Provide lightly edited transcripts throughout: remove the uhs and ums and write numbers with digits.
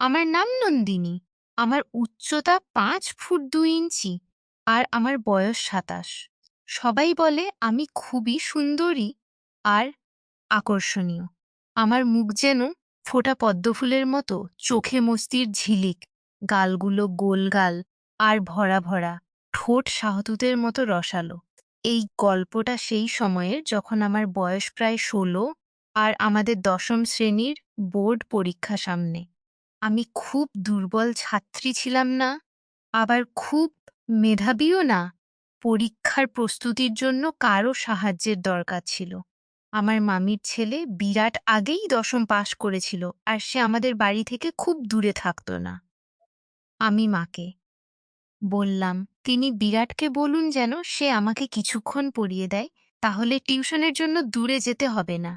আমার নাম নন্দিনী। আমার উচ্চতা ৫ ফুট ২ ইঞ্চি আর আমার বয়স ২৭। সবাই বলে আমি খুবই সুন্দরী আর আকর্ষণীয়। আমার মুখ যেন ফোটা পদ্মফুলের মতো, চোখে মস্তির ঝিলিক, গালগুলো গোল গাল আর ভরা ভরা, ঠোঁট শাহতুতের মতো রসালো। এই গল্পটা সেই সময়ের যখন আমার বয়স প্রায় ১৬ আর আমাদের ১০ম শ্রেণীর বোর্ড পরীক্ষা সামনে। আমি খুব দুর্বল ছাত্রী ছিলাম না, আবার খুব মেধাবীও না। পরীক্ষার প্রস্তুতির জন্য কারো সাহায্যের দরকার ছিল। আমার মামির ছেলে বিরাট আগেই ১০ম পাশ করেছিল আর সে আমাদের বাড়ি থেকে খুব দূরে থাকতো না। আমি মাকে বললাম, তিনি বিরাটকে বলুন যেন সে আমাকে কিছুক্ষণ পড়িয়ে দেয়, তাহলে টিউশনের জন্য দূরে যেতে হবে না।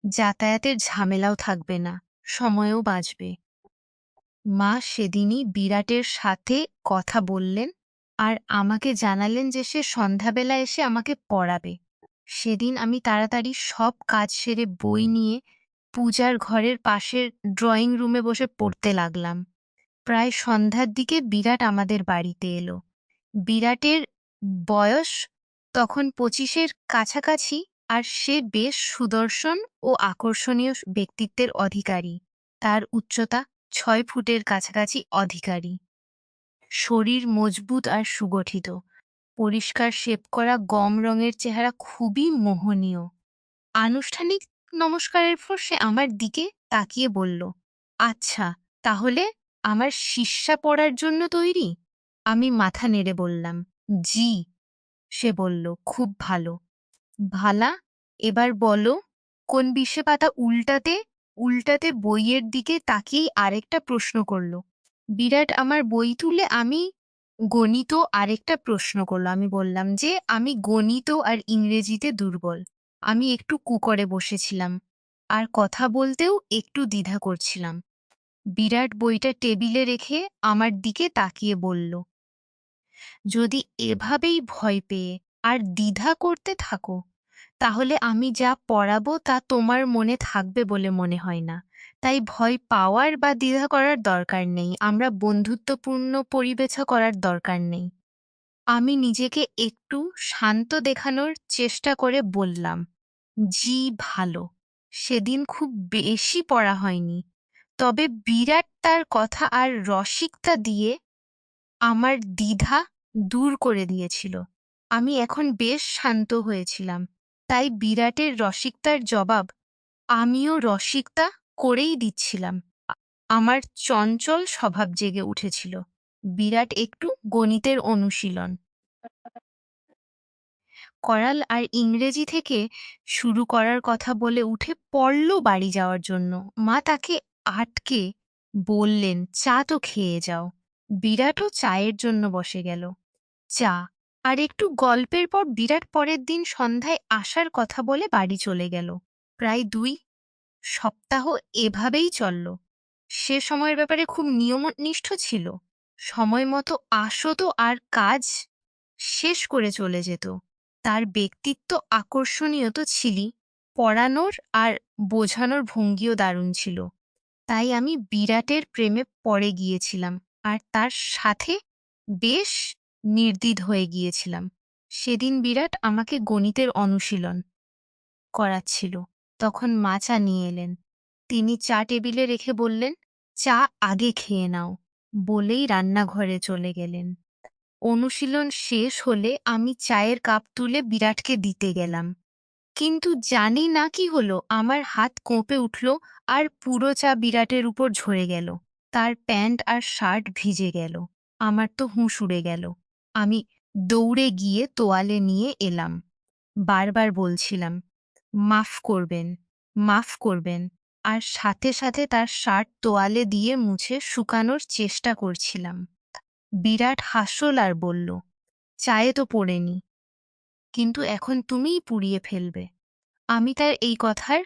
যাতায়াতের ঝামেলাও থাকবে না, সময়ও বাঁচবে। মা সেদিনই বিরাটের সাথে কথা বললেন আর আমাকে জানালেন যে সে সন্ধ্যাবেলা এসে আমাকে পড়াবে। সেদিন আমি তাড়াতাড়ি সব কাজ সেরে বই নিয়ে পূজার ঘরের পাশের ড্রয়িং রুমে বসে পড়তে লাগলাম। প্রায় সন্ধ্যার দিকে বিরাট আমাদের বাড়িতে এলো। বিরাটের বয়স তখন ২৫-এর কাছাকাছি আর সে বেশ সুদর্শন ও আকর্ষণীয় ব্যক্তিত্বের অধিকারী। তার উচ্চতা ৬ ফুটের কাছাকাছি অধিকারী। শরীর মজবুত আর সুগঠিত। পরিষ্কার শেভ করা গম রঙের চেহারা খুবই মোহনীয়। আনুষ্ঠানিক নমস্কারের পর সে আমার দিকে তাকিয়ে বলল, আচ্ছা, তাহলে আমার শিষ্যা পড়ার জন্য তৈরি? আমি মাথা নেড়ে বললাম, জি। সে বলল, খুব ভালো। ভালা, এবার বলো কোন বিষে পাতা উল্টাতে? উল্টাতে বইয়ের দিকে তাকিয়েই আরেকটা প্রশ্ন করল। বিরাট আমার বই তুলে আরেকটা প্রশ্ন করল। আমি বললাম যে আমি গণিত আর ইংরেজিতে দুর্বল। আমি একটু কুকরে বসেছিলাম আর কথা বলতেও একটু দ্বিধা করছিলাম। বিরাট বইটা টেবিলে রেখে আমার দিকে তাকিয়ে বলল, যদি এভাবেই ভয় পেয়ে আর দ্বিধা করতে থাকো, তাহলে আমি যা পড়াবো তা তোমার মনে থাকবে বলে মনে হয় না। তাই ভয় পাওয়ার বা দ্বিধা করার দরকার নেই। আমরা বন্ধুত্বপূর্ণ পরিবেশা করার দরকার নেই। আমি নিজেকে একটু শান্ত দেখানোর চেষ্টা করে বললাম, জি, ভালো। সেদিন খুব বেশি পড়া হয়নি, তবে বিরাট তার কথা আর রসিকতা দিয়ে আমার দ্বিধা দূর করে দিয়েছিল। আমি এখন বেশ শান্ত হয়েছিলাম। তাই বিরাটের রসিকতার জবাব আমিও রসিকতা করেই দিচ্ছিলাম। আমার চঞ্চল স্বভাব জেগে উঠেছিল। বিরাট একটু গণিতের অনুশীলন করাল আর ইংরেজি থেকে শুরু করার কথা বলে উঠে পড়ল বাড়ি যাওয়ার জন্য। মা তাকে আটকে বললেন, চা তো খেয়ে যাও। বিরাটও চায়ের জন্য বসে গেল। চা আর একটু গল্পের পর বিরাট পরের দিন সন্ধ্যায় আসার কথা বলে বাড়ি চলে গেল। প্রায় ২ সপ্তাহ এভাবেই চলল। সে সময়ের ব্যাপারে খুব নিয়মনিষ্ঠ ছিল। সময় মতো আসতো আর কাজ শেষ করে চলে যেত। তার ব্যক্তিত্ব আকর্ষণীয় তো ছিলই, পড়ানোর আর বোঝানোর ভঙ্গিও দারুণ ছিল। তাই আমি বিরাটের প্রেমে পড়ে গিয়েছিলাম আর তার সাথে বেশ নির্দ্বিধ হয়ে গিয়েছিলাম। সেদিন বিরাট আমাকে গণিতের অনুশীলন করাচ্ছিল। তখন মা চা নিয়ে এলেন। তিনি চা টেবিলে রেখে বললেন, চা আগে খেয়ে নাও, বলেই রান্নাঘরে চলে গেলেন। অনুশীলন শেষ হলে আমি চায়ের কাপ তুলে বিরাটকে দিতে গেলাম। কিন্তু জানি না কি হলো, আমার হাত কোঁপে উঠল আর পুরো চা বিরাটের উপর ঝরে গেল। তার প্যান্ট আর শার্ট ভিজে গেল। আমার তো হুঁশ উড়ে গেল। আমি দৌড়ে গিয়ে তোয়ালে নিয়ে এলাম। বারবার বলছিলাম, মাফ করবেন, মাফ করবেন, আর সাথে সাথে তার শার্ট তোয়ালে দিয়ে মুছে শুকানোর চেষ্টা করছিলাম। বিরাট হাসল আর বলল, চায়ে তো পড়েনি, কিন্তু এখন তুমিই পুড়িয়ে ফেলবে। আমি তার এই কথার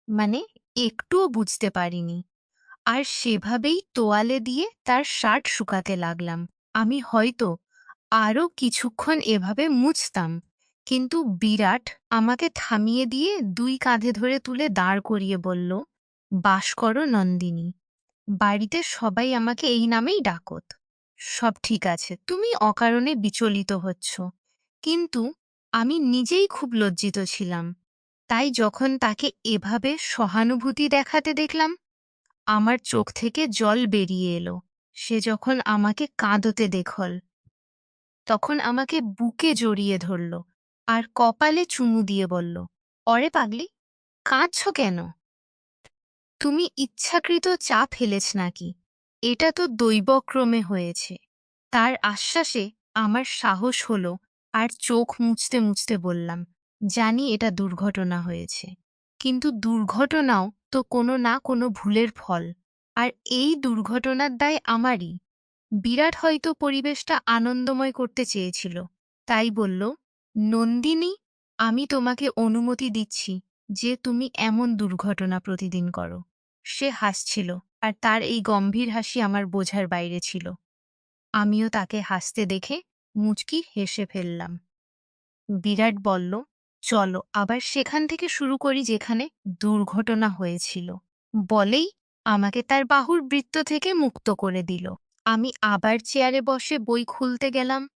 মানে একটুও বুঝতে পারিনি, আর সেভাবেই তোয়ালে দিয়ে তার শার্ট শুকাতে লাগলাম। আমি হয়তো আরও কিছুক্ষণ এভাবে মুছতাম, কিন্তু বিরাট আমাকে থামিয়ে দিয়ে ২ কাঁধে ধরে তুলে দাঁড় করিয়ে বলল, বাস করো নন্দিনী, বাড়িতে সবাই আমাকে এই নামেই ডাকত। সব ঠিক আছে, তুমি অকারণে বিচলিত হচ্ছ। কিন্তু আমি নিজেই খুব লজ্জিত ছিলাম। তাই যখন তাকে এভাবে সহানুভূতি দেখাতে দেখলাম, আমার চোখ থেকে জল বেরিয়ে এলো। সে যখন আমাকে কাঁদতে দেখল, তখন আমাকে বুকে জড়িয়ে ধরল আর কপালে চুমু দিয়ে বলল, "অরে পাগলি, কাঁদছ কেন? তুমি ইচ্ছাকৃত চাপ ফেলেছ নাকি? এটা তো দৈবক্রমে হয়েছে।" তার আশ্বাসে আমার সাহস হলো আর চোখ মুছতে মুছতে বললাম, "জানি এটা দুর্ঘটনা হয়েছে। কিন্তু দুর্ঘটনাও তো কোনো না কোনো ভুলের ফল। আর এই দুর্ঘটনার দায় আমারই। বিরাট হয়তো পরিবেশটা আনন্দময় করতে চেয়েছিল। তাই বলল, 'নন্দিনী, আমি তোমাকে অনুমতি দিচ্ছি যে তুমি এমন দুর্ঘটনা প্রতিদিন করো।'" সে হাসছিল আর তার এই গম্ভীর হাসি আমার বোঝার বাইরে ছিল। আমিও তাকে হাসতে দেখে মুচকি হেসে ফেললাম। বিরাট বলল, "চলো আবার সেখান থেকে শুরু করি যেখানে দুর্ঘটনা হয়েছিল।" বলেই আমাকে তার বাহুর বৃত্ত থেকে মুক্ত করে দিল। আমি আবার চেয়ারে বসে বই খুলতে গেলাম।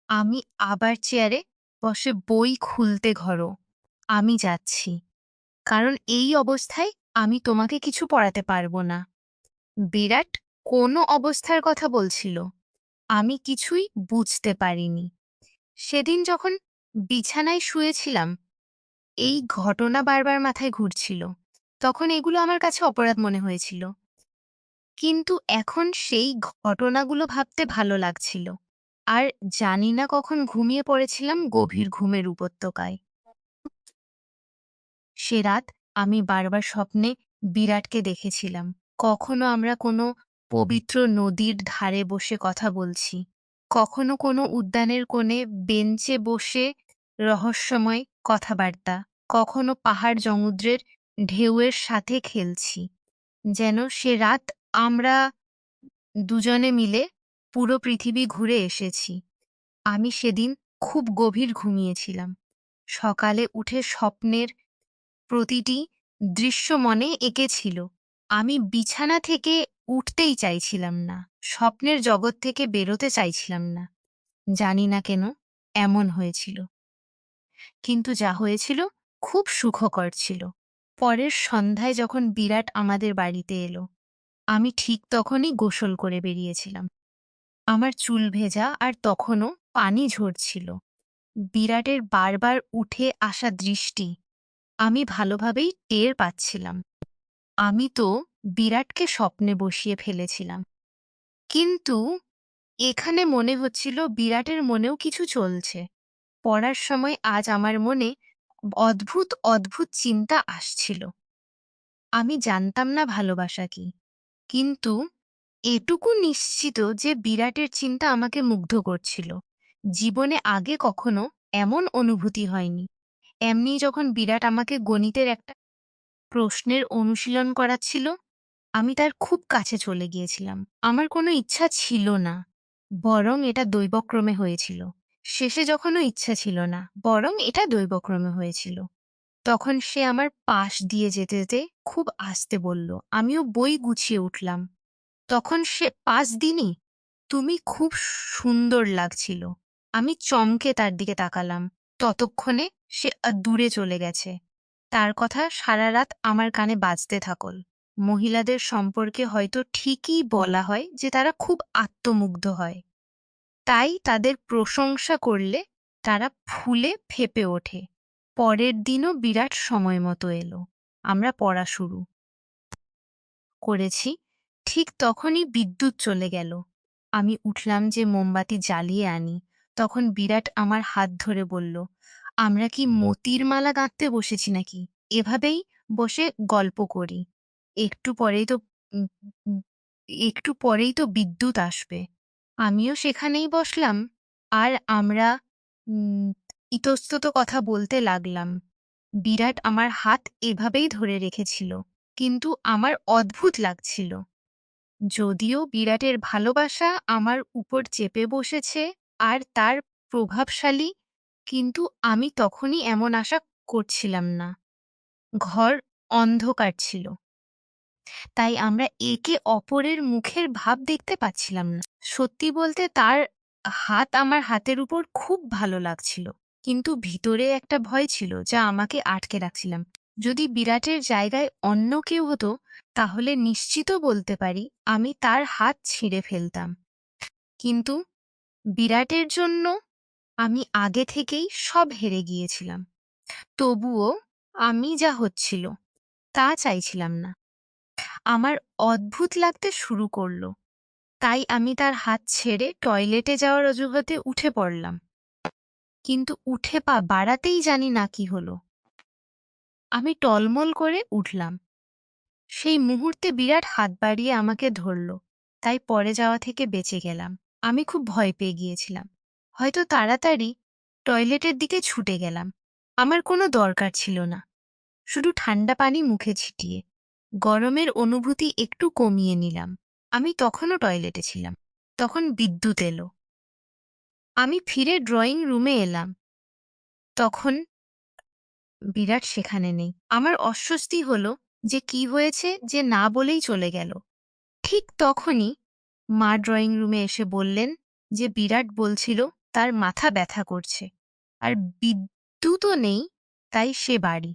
আমি আবার চেয়ারে বসে বই খুলতে ঘরো। "আমি যাচ্ছি। কারণ এই অবস্থায় আমি তোমাকে কিছু পড়াতে পারবো না।" বিরাট কোনো অবস্থার কথা বলছিল। আমি কিছুই বুঝতে পারিনি। সেদিন যখন বিছানায় শুয়েছিলাম, এই ঘটনা বারবার মাথায় ঘুরছিল। তখন এগুলো আমার কাছে অপরাধ মনে হয়েছিল। কিন্তু এখন সেই ঘটনাগুলো ভাবতে ভালো লাগছিল। আর জানি না কখন ঘুমিয়ে পড়েছিলাম গভীর ঘুমের উপত্যকায়। সে রাত আমি বারবার স্বপ্নে বিরাটকে দেখেছিলাম। কখনো আমরা কোনো পবিত্র নদীর ধারে বসে কথা বলছি, কখনো কোনো উদ্যানের কোণে বেঞ্চে বসে রহস্যময় কথাবার্তা, কখনো পাহাড় সমুদ্রের ঢেউয়ের সাথে খেলছি। যেন সে রাত আমরা দুজনে মিলে পুরো পৃথিবী ঘুরে এসেছি। আমি সেদিন খুব গভীর ঘুমিয়েছিলাম। সকালে উঠে স্বপ্নের প্রতিটি দৃশ্য মনে এঁকেছিল। আমি বিছানা থেকে উঠতেই চাইছিলাম না। স্বপ্নের জগৎ থেকে বেরোতে চাইছিলাম না। জানি না কেন এমন হয়েছিল। কিন্তু যা হয়েছিল খুব সুখকর ছিল। পরের সন্ধ্যায় যখন বিরাট আমাদের বাড়িতে এলো, আমি ঠিক তখনই গোসল করে বেরিয়েছিলাম। আমার চুল ভেজা আর তখনও পানি ঝরছিল। বিরাটের বারবার উঠে আসা দৃষ্টি আমি ভালোভাবেই টের পাচ্ছিলাম। আমি তো বিরাটকে স্বপ্নে বসিয়ে ফেলেছিলাম। কিন্তু এখানে মনে হচ্ছিল বিরাটের মনেও কিছু চলছে। পড়ার সময় আজ আমার মনে অদ্ভুত, অদ্ভুত চিন্তা আসছিল। আমি জানতাম না ভালোবাসা কি। কিন্তু এটুকু নিশ্চিত যে বিরাটের চিন্তা আমাকে মুগ্ধ করছিল। জীবনে আগে কখনো এমন অনুভূতি হয়নি। এমনি যখন বিরাট আমাকে গণিতের একটা প্রশ্নের অনুশীলন করাচ্ছিল, আমি তার খুব কাছে চলে গিয়েছিলাম। আমার কোনো ইচ্ছা ছিল না, বরং এটা দৈবক্রমে হয়েছিল। শেষে যখনও ইচ্ছা ছিল না, বরং এটা দৈবক্রমে হয়েছিল। তখন সে আমার পাশ দিয়ে যেতে যেতে খুব আস্তে বলল। আমিও বই গুছিয়ে উঠলাম। তখন সে পাশ দিনি, "তুমি খুব সুন্দর লাগছিল।" আমি চমকে তার দিকে তাকালাম। ততক্ষণে সে দূরে চলে গেছে। তার কথা সারা রাত আমার কানে বাজতে থাকল। মহিলাদের সম্পর্কে হয়তো ঠিকই বলা হয় যে তারা খুব আত্মমুগ্ধ হয়। তাই তাদের প্রশংসা করলে তারা ফুলে ফেঁপে ওঠে। পরের দিনও বিরাট সময় মতো এলো। আমরা পড়া শুরু করেছি। ঠিক তখনই বিদ্যুৎ চলে গেল। আমি উঠলাম যে মোমবাতি জ্বালিয়ে আনি। তখন বিরাট আমার হাত ধরে বলল, "আমরা কি মতির মালা গাঁথতে বসেছি নাকি? এভাবেই বসে গল্প করি। একটু পরেই তো উম উম একটু পরেই তো বিদ্যুৎ আসবে।" আমিও সেখানেই বসলাম। আর আমরা উম ইতস্তত কথা বলতে লাগলাম। বিরাট আমার হাত এভাবেই ধরে রেখেছিল। কিন্তু আমার অদ্ভুত লাগছিল। যদিও বিরাটের ভালোবাসা আমার উপর চেপে বসেছে আর তার প্রভাবশালী, কিন্তু আমি তখনই এমন আশা করছিলাম না। ঘর অন্ধকার ছিল। তাই আমরা একে অপরের মুখের ভাব দেখতে পাচ্ছিলাম না। সত্যি বলতে তার হাত আমার হাতের উপর খুব ভালো লাগছিল। কিন্তু ভিতরে একটা ভয় ছিল যা আমাকে আটকে রাখছিলাম। যদি বিরাটের জায়গায় অন্য কেউ হতো তাহলে নিশ্চিত বলতে পারি আমি তার হাত ছিঁড়ে ফেলতাম। কিন্তু বিরাটের জন্য আমি আগে থেকেই সব হেরে গিয়েছিলাম। তবুও আমি যা হচ্ছিল তা চাইছিলাম না। আমার অদ্ভুত লাগতে শুরু করল। তাই আমি তার হাত ছেড়ে টয়লেটে যাওয়ার অজুহাতে উঠে পড়লাম। কিন্তু উঠে পা বাড়াতেই জানি না কি হলো। আমি টলমল করে উঠলাম। সেই মুহূর্তে বিরাট হাত বাড়িয়ে আমাকে ধরল। তাই পড়ে যাওয়া থেকে বেঁচে গেলাম। আমি খুব ভয় পেয়ে গিয়েছিলাম। হয়তো তাড়াতাড়ি টয়লেটের দিকে ছুটে গেলাম। আমার কোনো দরকার ছিল না। শুধু ঠান্ডা পানি মুখে ছিটিয়ে গরমের অনুভূতি একটু কমিয়ে নিলাম। আমি তখনও টয়লেটে ছিলাম। তখন বিদ্যুৎ এলো। আমি ফিরে ড্রয়িং রুমে এলাম। তখন বিরাট সেখানে নেই। আমার অস্বস্তি হলো যে কি হয়েছে যে না বলেই চলে গেল। ঠিক তখনই মা ড্রয়িং রুমে এসে বললেন যে বিরাট বলছিল তার মাথা ব্যথা করছে আর বিদ্যুৎও নেই, তাই সে বাড়ি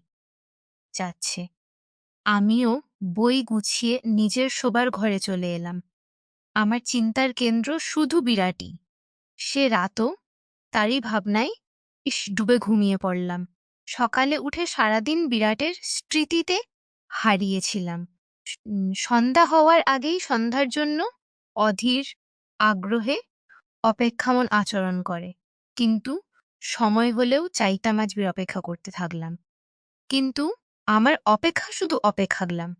যাচ্ছে। আমিও বই গুছিয়ে নিজের শোবার ঘরে চলে এলাম। আমার চিন্তার কেন্দ্র শুধু বিরাটই। সে রাতও তারই ভাবনায় ডুবে ঘুমিয়ে পড়লাম। সকালে উঠে সারাদিন বিরাটের স্মৃতিতে হারিয়েছিলাম। সন্ধ্যা হওয়ার আগেই সন্ধ্যার জন্য অধীর আগ্রহে অপেক্ষামন আচরণ করে। কিন্তু সময় হলেও চাইতাম আজ অপেক্ষা করতে থাকলাম। কিন্তু আমার অপেক্ষা শুধু অপেক্ষাগলাম।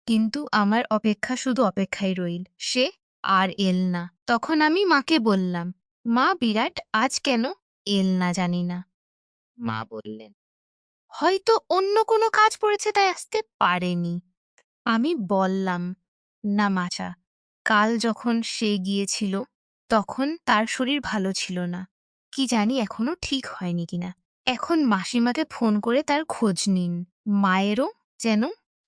কিন্তু আমার অপেক্ষা শুধু অপেক্ষায় রইল। সে আর এল না। তখন আমি মাকে বললাম, মা বিরাট আজ কেন এল না জানি না। মা বললেন, হয়তো অন্য কোনো কাজ পড়েছে তাই আসতে পারেনি। আমি বললাম, না মাচা, কাল যখন সে গিয়েছিল তখন তার শরীর ভালো ছিল না। কি জানি এখনো ঠিক হয়নি কিনা। এখন মাসিমাকে ফোন করে তার খোঁজ নিন। মায়েরও যেন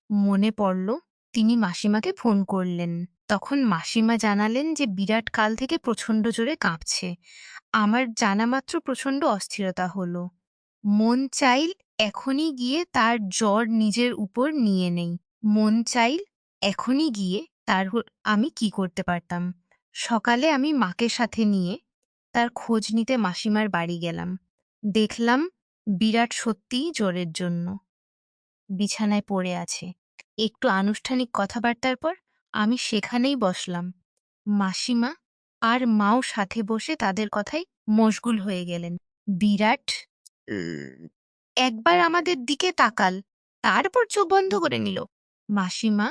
মনে পড়ল, তিনি মাসিমাকে ফোন করলেন। তখন মাসিমা জানালেন যে বিরাট কাল থেকে প্রচণ্ড জোরে কাঁপছে। আমার জানা মাত্র প্রচণ্ড অস্থিরতা হলো। মন চাইল এখনই গিয়ে তার জ্বর নিজের উপর নিয়ে নেই। মন চাইল এখনই গিয়ে আমি কি করতে পারতাম। সকালে আমি মাকে সাথে নিয়ে তার খোঁজ নিতে মাসিমার বাড়ি গেলাম। দেখলাম বিরাট সত্যিই জ্বরের জন্য বিছানায় পড়ে আছে। একটু আনুষ্ঠানিক কথাবার্তার পর আমি সেখানেই বসলাম। মাসিমা আর মাও সাথে বসে তাদের কথায় মশগুল হয়ে গেলেন। বিরাট একবার আমাদের দিকে তাকাল, তারপর চোখ বন্ধ করে নিল। মাসিমা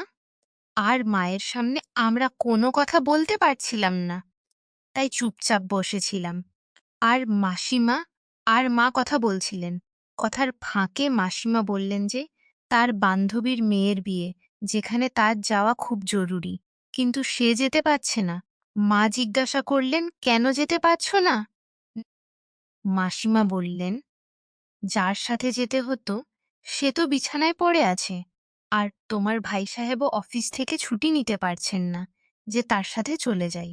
আর মায়ের সামনে আমরা কোনো কথা বলতে পারছিলাম না, তাই চুপচাপ বসেছিলাম। আর মাসিমা আর মা কথা বলছিলেন। কথার ফাঁকে মাসিমা বললেন যে তার বান্ধবীর মেয়ের বিয়ে, যেখানে তার যাওয়া খুব জরুরি, কিন্তু সে যেতে পারছে না। মা জিজ্ঞাসা করলেন, কেন যেতে পারছো না? মাসিমা বললেন, যার সাথে যেতে হতো সে তো বিছানায় পড়ে আছে, আর তোমার ভাই সাহেবও অফিস থেকে ছুটি নিতে পারছেন না যে তার সাথে চলে যাই।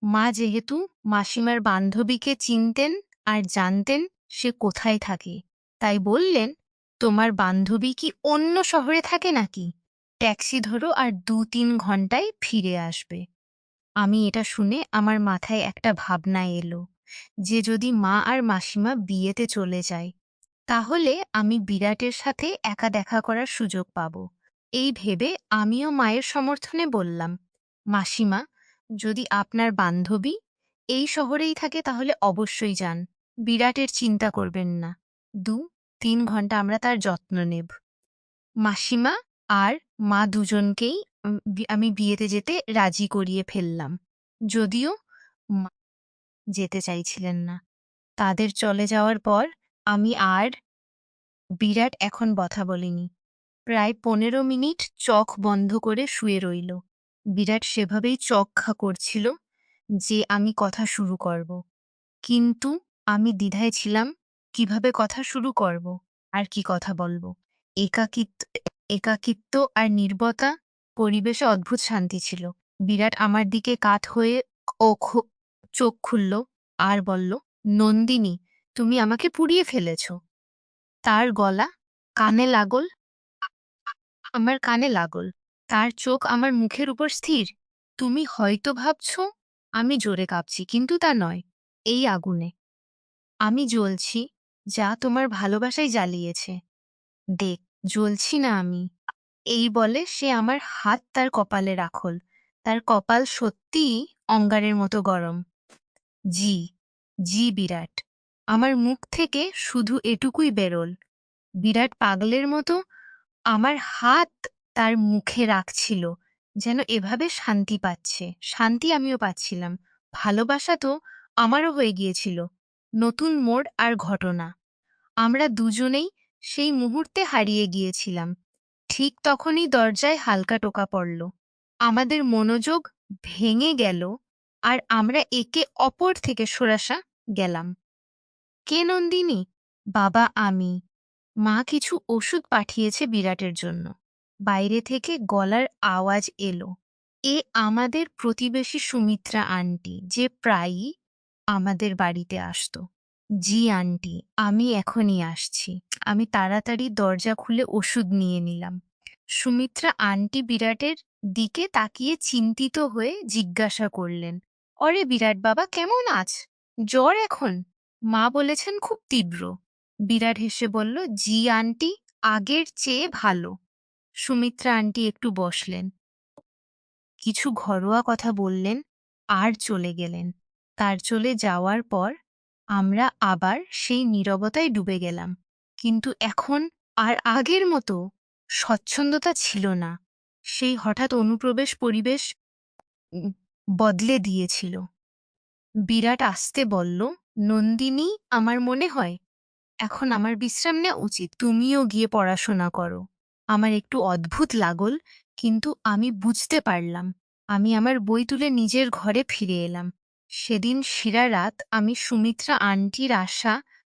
মা যেহেতু মাসিমার বান্ধবীকে চিনতেন আর জানতেন সে কোথায় থাকে, তাই বললেন, তোমার বান্ধবী কি অন্য শহরে থাকে নাকি? ট্যাক্সি ধরো আর ২-৩ ঘন্টায় ফিরে আসবে। আমি এটা শুনে আমার মাথায় একটা ভাবনা এলো যে যদি মা আর মাসিমা বিয়েতে চলে যায় তাহলে আমি বিরাটের সাথে একা দেখা করার সুযোগ পাব। এই ভেবে আমিও মায়ের সমর্থনে বললাম, মাসিমা, যদি আপনার বান্ধবী এই শহরেই থাকে তাহলে অবশ্যই যান। বিরাটের চিন্তা করবেন না। ২-৩ ঘন্টা আমরা তার যত্ন নেব। মাসিমা আর মা দুজনকেই আমি বিয়েতে যেতে রাজি করিয়ে ফেললাম। যদিও মা যেতে চাইছিলেন না। তাদের চলে যাওয়ার পর আমি আর বিরাট এখন কথা বলিনি। প্রায় ১৫ মিনিট চোখ বন্ধ করে শুয়ে রইল। বিরাট সেভাবেই চোখ খা করছিল যে আমি কথা শুরু করব। কিন্তু আমি দ্বিধায় ছিলাম কিভাবে কথা শুরু করব আর কি কথা বলব। একাকিত্ব একাকিত্ব আর নীরবতা, পরিবেশে অদ্ভুত শান্তি ছিল। বিরাট আমার দিকে কাত হয়ে ও চোখ খুলল আর বলল, নন্দিনী, তুমি আমাকে পুড়িয়ে ফেলেছ। তার গলা কানে লাগল, আমার কানে লাগল। তার চোখ আমার মুখের উপর স্থির। তুমি হয়তো ভাবছ আমি জোরে কাঁপছি, কিন্তু তা নয়। এই আগুনে আমি জ্বলছি, যা তোমার ভালোবাসাই জ্বালিয়েছে। দেখ, জ্বলছি না আমি। এই বলে সে আমার হাত তার কপালে রাখল। তার কপাল সত্যিই অঙ্গারের মতো গরম। জি, জি বিরাট। আমার মুখ থেকে শুধু এটুকুই বেরোল। বিরাট পাগলের মতো আমার হাত তার মুখে রাখছিল, যেন এভাবে শান্তি পাচ্ছে। শান্তি আমিও পাচ্ছিলাম। ভালোবাসা তো আমারও হয়ে গিয়েছিল। নতুন মোড় আর ঘটনা। আমরা দুজনেই সেই মুহূর্তে হারিয়ে গিয়েছিলাম। ঠিক তখনই দরজায় হালকা টোকা পড়ল। আমাদের মনোযোগ ভেঙে গেল আর আমরা একে অপর থেকে সরাসা গেলাম। কে নন্দিনী? বাবা, আমি। মা কিছু ওষুধ পাঠিয়েছে বিরাটের জন্য। বাইরে থেকে গলার আওয়াজ এলো। এ আমাদের প্রতিবেশী সুমিত্রা আন্টি, যে প্রায়ই আমাদের বাড়িতে আসতো। জি আন্টি, আমি এখনই আসছি। আমি তাড়াতাড়ি দরজা খুলে ওষুধ নিয়ে নিলাম। সুমিত্রা আন্টি বিরাটের দিকে তাকিয়ে চিন্তিত হয়ে জিজ্ঞাসা করলেন, অরে বিরাট বাবা, কেমন আছ? জ্বর এখন? মা বলেছেন খুব তীব্র। বিরাট হেসে বলল, জি আন্টি, আগের চেয়ে ভালো। সুমিত্রা আন্টি একটু বসলেন, কিছু ঘরোয়া কথা বললেন আর চলে গেলেন। তার চলে যাওয়ার পর আমরা আবার সেই নীরবতায় ডুবে গেলাম। কিন্তু এখন আর আগের মতো স্বচ্ছন্দতা ছিল না। সেই হঠাৎ অনুপ্রবেশ পরিবেশ উম, বদলে দিয়েছিল। বিরাট আসতে বলল, নন্দিনী, আমার মনে হয় এখন আমার বিশ্রাম নেওয়া উচিত। তুমিও গিয়ে পড়াশোনা করো। আমার একটু অদ্ভুত লাগল, কিন্তু আমি বুঝতে পারলাম। আমি আমার বই তুলে নিজের ঘরে ফিরে এলাম। সেদিন সারা রাত আমি সুমিত্রা আন্টির আশা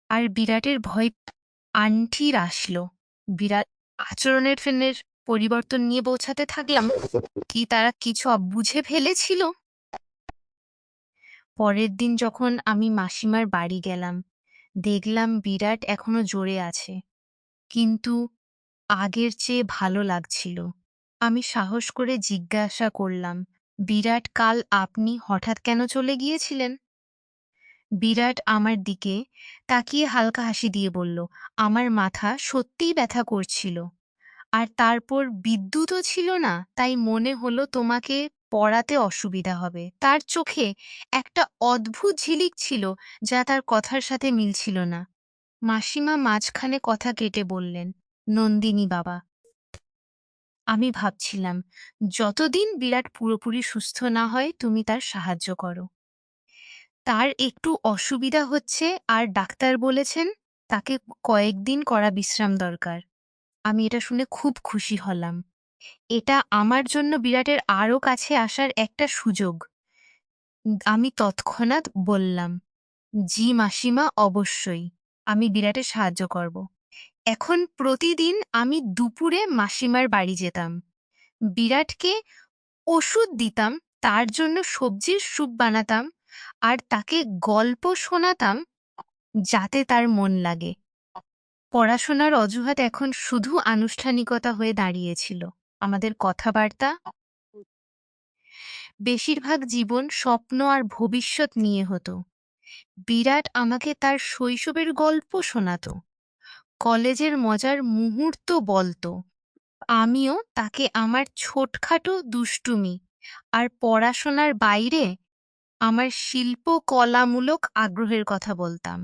আর বিরাটের ভয়। আন্টির আসলো, বিরাট আচরণের ফেনের পরিবর্তন নিয়ে পৌঁছাতে থাকলাম। কি তারা কিছু বুঝে ফেলেছিল? পরের দিন যখন আমি মাসিমার বাড়ি গেলাম, দেখলাম বিরাট এখনো জোরে আছে, কিন্তু আগের চেয়ে ভালো লাগছিল। আমি সাহস করে জিজ্ঞাসা করলাম, বিরাট, কাল আপনি হঠাৎ কেন চলে গিয়েছিলেন? বিরাট আমার দিকে তাকিয়ে হালকা হাসি দিয়ে বলল, আমার মাথা সত্যিই ব্যথা করছিল। আর তারপর বিদ্যুৎও ছিল না, তাই মনে হলো তোমাকে পড়াতে অসুবিধা হবে। তার চোখে একটা অদ্ভুত ঝিলিক ছিল, যা তার কথার সাথে মিলছিল না। মাসিমা মাঝখানে কথা কেটে বললেন, নন্দিনী বাবা, আমি ভাবছিলাম যতদিন বিরাট পুরোপুরি সুস্থ না হয় তুমি তার সাহায্য করো। তার একটু অসুবিধা হচ্ছে আর ডাক্তার বলেছেন তাকে কয়েকদিন কড়া বিশ্রাম দরকার। আমি এটা শুনে খুব খুশি হলাম। এটা আমার জন্য বিরাটের আরও কাছে আসার একটা সুযোগ। আমি তৎক্ষণাৎ বললাম, জি মাসিমা, অবশ্যই। আমি বিরাটের সাহায্য করব। এখন প্রতিদিন আমি দুপুরে মাসিমার বাড়ি যেতাম। বিরাটকে ওষুধ দিতাম, তার জন্য সবজির স্যুপ বানাতাম আর তাকে গল্প শোনাতাম, যাতে তার মন লাগে। পড়াশোনার অজুহাত এখন শুধু আনুষ্ঠানিকতা হয়ে দাঁড়িয়েছিল। আমাদের কথাবার্তা বেশিরভাগ জীবন, স্বপ্ন আর ভবিষ্যৎ নিয়ে হতো। বিরাট আমাকে তার শৈশবের গল্প শোনাতো, কলেজের মজার মুহূর্ত বলতো। আমিও তাকে আমার ছোটখাটো দুষ্টুমি আর পড়াশোনার বাইরে আমার শিল্পকলামূলক আগ্রহের কথা বলতাম।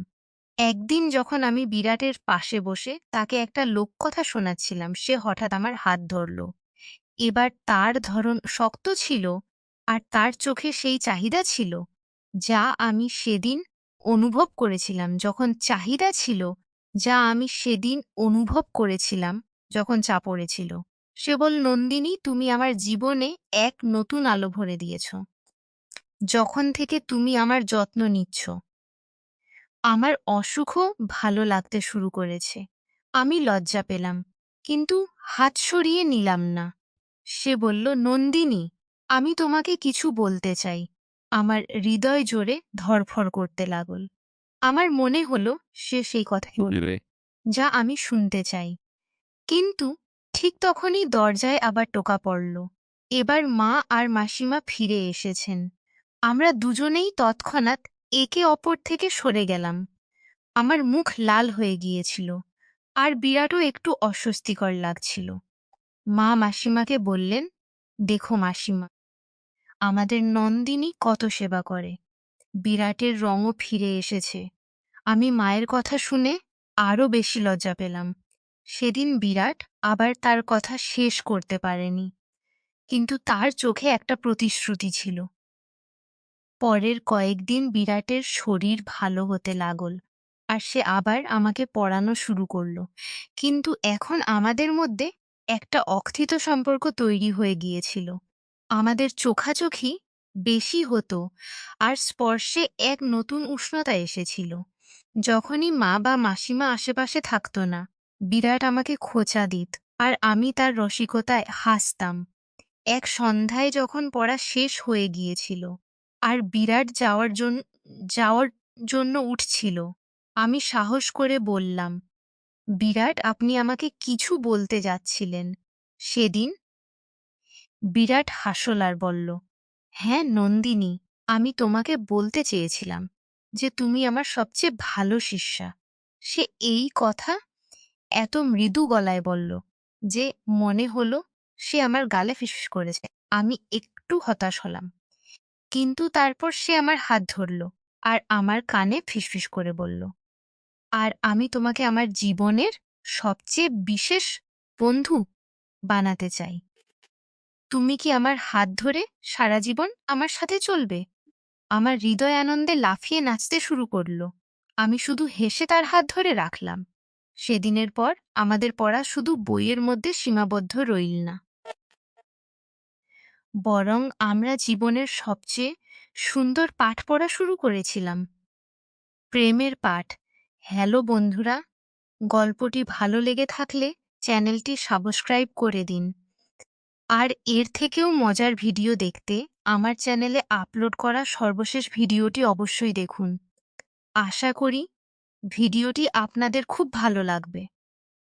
একদিন যখন আমি বিরাটের পাশে বসে তাকে একটা লোককথা শোনাচ্ছিলাম, সে হঠাৎ আমার হাত ধরল। এবার তার ধরন শক্ত ছিল আর তার চোখে সেই চাহিদা ছিল, যা আমি সেদিন অনুভব করেছিলাম যখন চাহিদা ছিল, যা আমি সেদিন অনুভব করেছিলাম যখন চা পড়েছিল। সে বল, নন্দিনী, তুমি আমার জীবনে এক নতুন আলো ভরে দিয়েছ। যখন থেকে তুমি আমার যত্ন নিচ্ছ, আমার অসুখও ভালো লাগতে শুরু করেছে। আমি লজ্জা পেলাম। কিন্তু হাত সরিয়ে নিলাম না। সে বলল, নন্দিনী, আমি তোমাকে কিছু বলতে চাই। আমার হৃদয় জোরে ধড়ফড় করতে লাগল। আমার মনে হলো সে সেই কথাই বলবে যা আমি শুনতে চাই। কিন্তু ঠিক তখনই দরজায় আবার টোকা পড়ল। এবার মা আর মাসিমা ফিরে এসেছেন। আমরা দুজনেই তৎক্ষণাৎ একে অপর থেকে সরে গেলাম। আমার মুখ লাল হয়ে গিয়েছিল আর বিরাটও একটু অস্বস্তিকর লাগছিল। মা মাসিমাকে বললেন, দেখো মাসিমা, আমাদের নন্দিনী কত সেবা করে। বিরাটের রঙও ফিরে এসেছে। আমি মায়ের কথা শুনে আরও বেশি লজ্জা পেলাম। সেদিন বিরাট আবার তার কথা শেষ করতে পারেনি, কিন্তু তার চোখে একটা প্রতিশ্রুতি ছিল। পরের কয়েকদিন বিরাটের শরীর ভালো হতে লাগল আর সে আবার আমাকে পড়ানো শুরু করল। কিন্তু এখন আমাদের মধ্যে একটা অকথিত সম্পর্ক তৈরি হয়ে গিয়েছিল। আমাদের চোখাচোখি বেশি হতো আর স্পর্শে এক নতুন উষ্ণতা এসেছিল। যখনই মা বা মাসিমা আশেপাশে থাকতো না, বিরাট আমাকে খোঁচা দিত আর আমি তার রসিকতায় হাসতাম। এক সন্ধ্যায় যখন পড়া শেষ হয়ে গিয়েছিল আর বিরাট যাওয়ার জন্য উঠছিল, আমি সাহস করে বললাম, বিরাট, আপনি আমাকে কিছু বলতে যাচ্ছিলেন। সেদিন বিরাট হাসল আর বলল, হ্যাঁ নন্দিনী, আমি তোমাকে বলতে চেয়েছিলাম যে তুমি আমার সবচেয়ে ভালো শিষ্যা। সে এই কথা এত মৃদু গলায় বলল যে মনে হলো সে আমার গালে ফিসফিস করেছে। আমি একটু হতাশ হলাম, কিন্তু তারপর সে আমার হাত ধরল আর আমার কানে ফিসফিস করে বলল, আর আমি তোমাকে আমার জীবনের সবচেয়ে বিশেষ বন্ধু বানাতে চাই। তুমি কি আমার হাত ধরে সারা জীবন আমার সাথে চলবে? আমার হৃদয় আনন্দে লাফিয়ে নাচতে শুরু করল। আমি শুধু হেসে তার হাত ধরে রাখলাম। সেদিনের পর আমাদের পড়া শুধু বইয়ের মধ্যে সীমাবদ্ধ রইল না, বরং আমরা জীবনের সবচেয়ে সুন্দর পাঠ পড়া শুরু করেছিলাম, প্রেমের পাঠ। হ্যালো বন্ধুরা, গল্পটি ভালো লেগে থাকলে চ্যানেলটি সাবস্ক্রাইব করে দিন। আর এর থেকেও মজার ভিডিও দেখতে আমার চ্যানেলে আপলোড করা সর্বশেষ ভিডিওটি অবশ্যই দেখুন। আশা করি ভিডিওটি আপনাদের খুব ভালো লাগবে।